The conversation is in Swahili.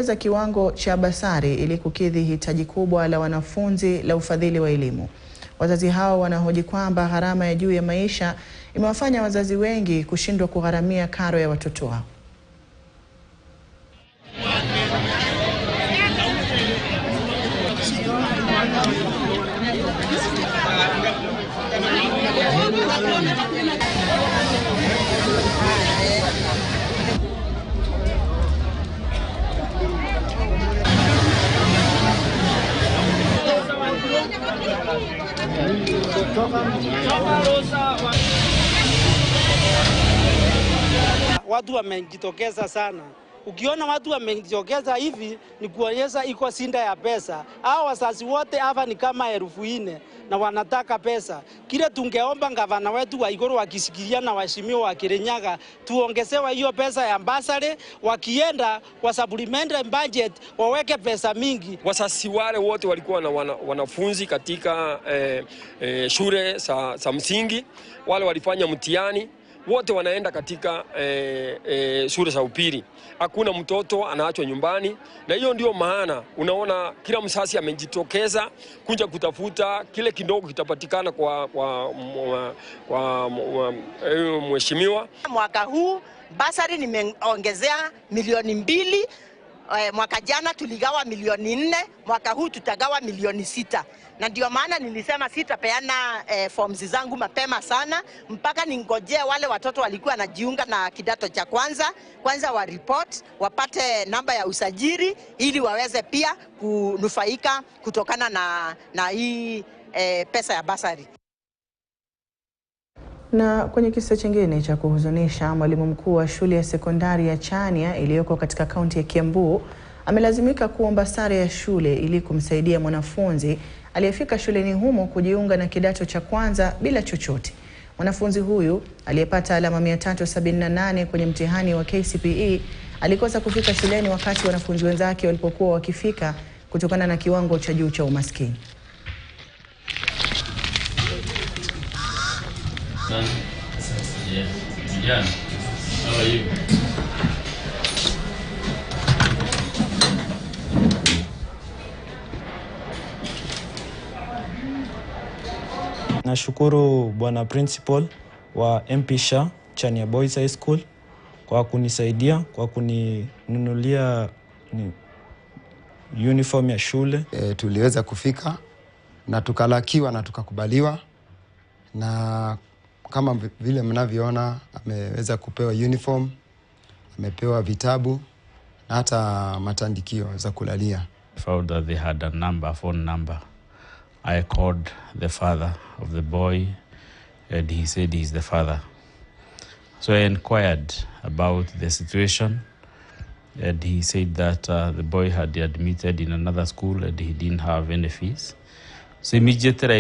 za kiwango cha basari ili kukidhi hitaji kubwa la wanafunzi la ufadhili wa elimu. Wazazi hao wanahoji kwamba gharama ya juu ya maisha imewafanya wazazi wengi kushindwa kugharamia karo ya watoto wao. Watu wamejitokeza sana. Ukiona watu wamejitokeza hivi ni kuonyesha iko shinda ya pesa. Hao wazazi wote hapa ni kama 4,000 na wanataka pesa. Kile tungeomba gavana wetu wa Igoro wakisikilia na waheshimiwa wa Kirinyaga tuongezewe hiyo pesa ya basari, wakienda kwa supplementary budget waweke pesa mingi. Wazazi wale wote walikuwa na wanafunzi katika shule za msingi, wale walifanya mtihani, wote wanaenda katika shule za upili. Hakuna mtoto anaachwa nyumbani, na hiyo ndio maana unaona kila mzazi amejitokeza kuja kutafuta kile kidogo kitapatikana kwa mheshimiwa. Mwaka huu basari nimeongezea milioni 2. Mwaka jana tuligawa milioni 4, mwaka huu tutagawa milioni 6. Na ndio maana nilisema sitapeana forms zangu mapema sana mpaka ningojea wale watoto walikuwa wanajiunga na kidato cha kwanza wa report wapate namba ya usajili ili waweze pia kunufaika kutokana na hii pesa ya basari. Na kwenye kisa chingine cha kuhuzunisha, mwalimu mkuu wa shule ya sekondari ya Chania iliyoko katika kaunti ya Kiambu amelazimika kuomba sare ya shule ili kumsaidia mwanafunzi aliyefika shuleni humo kujiunga na kidato cha kwanza bila chochote. Mwanafunzi huyu aliyepata alama 378 kwenye mtihani wa KCPE alikosa kufika shuleni wakati wanafunzi wenzake walipokuwa wakifika kutokana na kiwango cha juu cha umaskini. Nashukuru bwana principal wa MP Chania Boys High School kwa kunisaidia, kwa kuninunulia uniform ya shule. Tuliweza kufika na tukalakiwa na tukakubaliwa, na kama vile mnavyoona ameweza kupewa uniform, amepewa vitabu na hata matandikio za kulalia. I found that they had a phone number. I called the father of the boy and he said he's the father. So I inquired about the situation and he said that the boy had admitted in another school and he didn't have any fees. So immediately